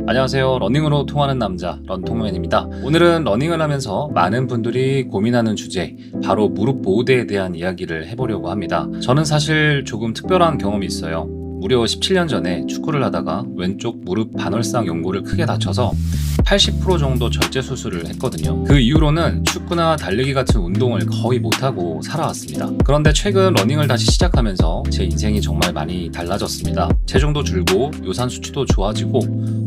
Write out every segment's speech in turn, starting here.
안녕하세요. 러닝으로 통하는 남자 런통맨입니다. 오늘은 러닝을 하면서 많은 분들이 고민하는 주제, 바로 무릎 보호대에 대한 이야기를 해보려고 합니다. 저는 사실 조금 특별한 경험이 있어요. 무려 17년 전에 축구를 하다가 왼쪽 무릎 반월상 연골을 크게 다쳐서 80% 정도 절제 수술을 했거든요. 그 이후로는 축구나 달리기 같은 운동을 거의 못하고 살아왔습니다. 그런데 최근 러닝을 다시 시작하면서 제 인생이 정말 많이 달라졌습니다. 체중도 줄고 요산 수치도 좋아지고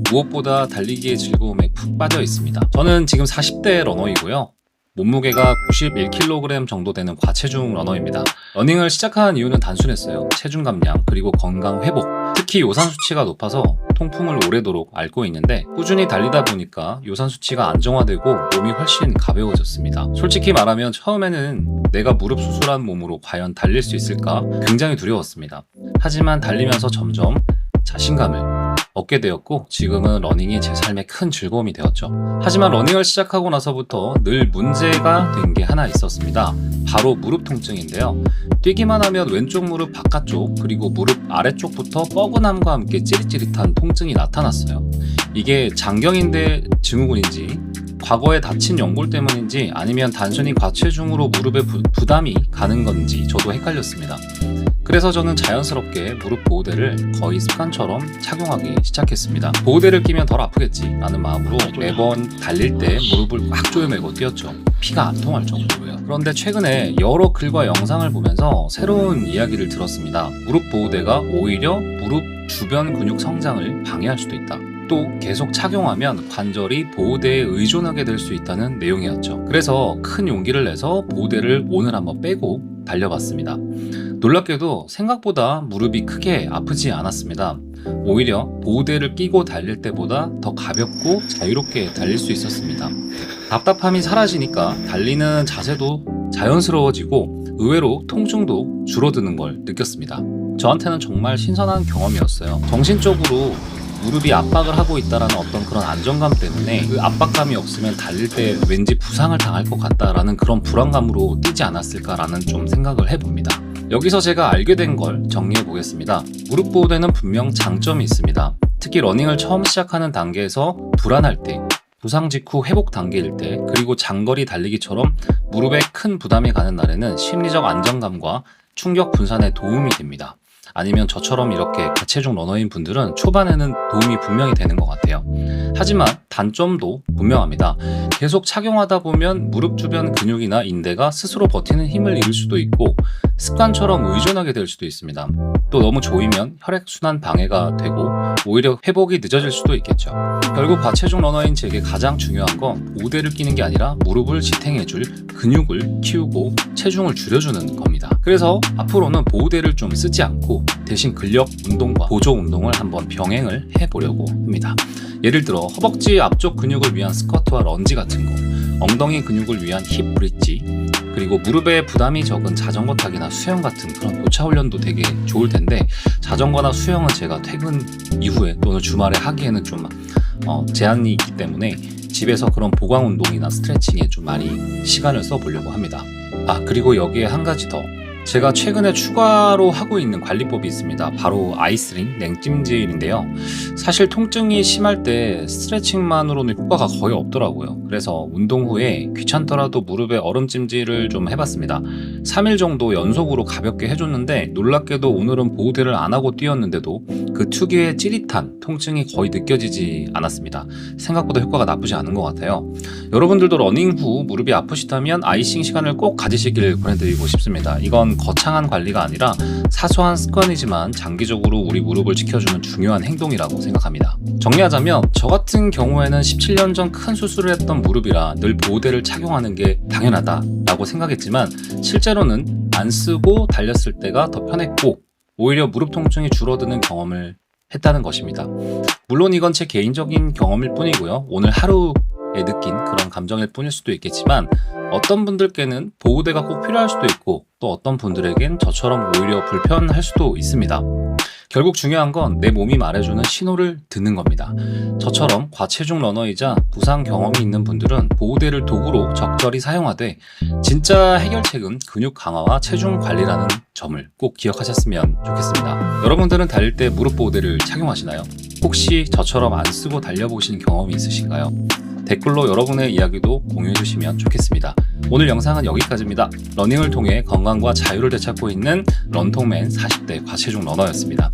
무엇보다 달리기의 즐거움에 푹 빠져 있습니다. 저는 지금 40대 러너이고요. 몸무게가 91kg 정도 되는 과체중 러너입니다. 러닝을 시작한 이유는 단순했어요. 체중 감량, 그리고 건강 회복. 특히 요산 수치가 높아서 통풍을 오래도록 앓고 있는데 꾸준히 달리다 보니까 요산 수치가 안정화되고 몸이 훨씬 가벼워졌습니다. 솔직히 말하면 처음에는 내가 무릎 수술한 몸으로 과연 달릴 수 있을까 굉장히 두려웠습니다. 하지만 달리면서 점점 자신감을 얻게 되었고 지금은 러닝이 제 삶의 큰 즐거움이 되었죠. 하지만 러닝을 시작하고 나서부터 늘 문제가 된 게 하나 있었습니다. 바로 무릎 통증인데요. 뛰기만 하면 왼쪽 무릎 바깥쪽 그리고 무릎 아래쪽부터 뻐근함과 함께 찌릿찌릿한 통증이 나타났어요. 이게 장경인대 증후군인지 과거에 다친 연골 때문인지 아니면 단순히 과체중으로 무릎에 부담이 가는 건지 저도 헷갈렸습니다. 그래서 저는 자연스럽게 무릎 보호대를 거의 습관처럼 착용하기 시작했습니다. 보호대를 끼면 덜 아프겠지 라는 마음으로 매번 달릴 때 무릎을 꽉 조여매고 뛰었죠. 피가 안 통할 정도로요. 그런데 최근에 여러 글과 영상을 보면서 새로운 이야기를 들었습니다. 무릎 보호대가 오히려 무릎 주변 근육 성장을 방해할 수도 있다. 또 계속 착용하면 관절이 보호대에 의존하게 될 수 있다는 내용이었죠. 그래서 큰 용기를 내서 보호대를 오늘 한번 빼고 달려봤습니다. 놀랍게도 생각보다 무릎이 크게 아프지 않았습니다. 오히려 보호대를 끼고 달릴 때보다 더 가볍고 자유롭게 달릴 수 있었습니다. 답답함이 사라지니까 달리는 자세도 자연스러워지고 의외로 통증도 줄어드는 걸 느꼈습니다. 저한테는 정말 신선한 경험이었어요. 정신적으로 무릎이 압박을 하고 있다라는 어떤 그런 안정감 때문에 그 압박감이 없으면 달릴 때 왠지 부상을 당할 것 같다라는 그런 불안감으로 뛰지 않았을까라는 좀 생각을 해봅니다. 여기서 제가 알게 된 걸 정리해 보겠습니다. 무릎 보호대는 분명 장점이 있습니다. 특히 러닝을 처음 시작하는 단계에서 불안할 때, 부상 직후 회복 단계일 때, 그리고 장거리 달리기처럼 무릎에 큰 부담이 가는 날에는 심리적 안정감과 충격 분산에 도움이 됩니다. 아니면 저처럼 이렇게 과체중 러너인 분들은 초반에는 도움이 분명히 되는 것 같아요. 하지만 단점도 분명합니다. 계속 착용하다 보면 무릎 주변 근육이나 인대가 스스로 버티는 힘을 잃을 수도 있고 습관처럼 의존하게 될 수도 있습니다. 또 너무 조이면 혈액순환 방해가 되고 오히려 회복이 늦어질 수도 있겠죠. 결국 과체중 러너인 제게 가장 중요한 건 보호대를 끼는 게 아니라 무릎을 지탱해줄 근육을 키우고 체중을 줄여주는 겁니다. 그래서 앞으로는 보호대를 좀 쓰지 않고 대신 근력 운동과 보조 운동을 한번 병행을 해보려고 합니다. 예를 들어 허벅지 앞쪽 근육을 위한 스쿼트와 런지 같은 거, 엉덩이 근육을 위한 힙 브릿지, 그리고 무릎에 부담이 적은 자전거 타기나 수영 같은 그런 고차 훈련도 되게 좋을 텐데 자전거나 수영은 제가 퇴근 이후에 또는 주말에 하기에는 좀 제한이 있기 때문에 집에서 그런 보강 운동이나 스트레칭에 좀 많이 시간을 써보려고 합니다. 그리고 여기에 한 가지 더, 제가 최근에 추가로 하고 있는 관리법이 있습니다. 바로 아이스링 냉찜질인데요. 사실 통증이 심할 때 스트레칭만으로는 효과가 거의 없더라고요. 그래서 운동 후에 귀찮더라도 무릎에 얼음찜질을 좀 해봤습니다. 3일 정도 연속으로 가볍게 해줬는데 놀랍게도 오늘은 보호대를 안 하고 뛰었는데도 그 특유의 찌릿한 통증이 거의 느껴지지 않았습니다. 생각보다 효과가 나쁘지 않은 것 같아요. 여러분들도 러닝 후 무릎이 아프시다면 아이싱 시간을 꼭 가지시길 권해드리고 싶습니다. 이건 거창한 관리가 아니라 사소한 습관이지만 장기적으로 우리 무릎을 지켜주는 중요한 행동이라고 생각합니다. 정리하자면 저 같은 경우에는 17년 전 큰 수술을 했던 무릎이라 늘 보호대를 착용하는 게 당연하다라고 생각했지만 실제로는 안 쓰고 달렸을 때가 더 편했고 오히려 무릎 통증이 줄어드는 경험을 했다는 것입니다. 물론 이건 제 개인적인 경험일 뿐이고요. 오늘 하루에 느낀 그런 감정일 뿐일 수도 있겠지만 어떤 분들께는 보호대가 꼭 필요할 수도 있고 또 어떤 분들에겐 저처럼 오히려 불편할 수도 있습니다. 결국 중요한 건 내 몸이 말해주는 신호를 듣는 겁니다. 저처럼 과체중 러너이자 부상 경험이 있는 분들은 보호대를 도구로 적절히 사용하되 진짜 해결책은 근육 강화와 체중 관리라는 점을 꼭 기억하셨으면 좋겠습니다. 여러분들은 달릴 때 무릎 보호대를 착용하시나요? 혹시 저처럼 안 쓰고 달려보신 경험이 있으신가요? 댓글로 여러분의 이야기도 공유해 주시면 좋겠습니다. 오늘 영상은 여기까지입니다. 러닝을 통해 건강과 자유를 되찾고 있는 런통맨 40대 과체중 러너였습니다.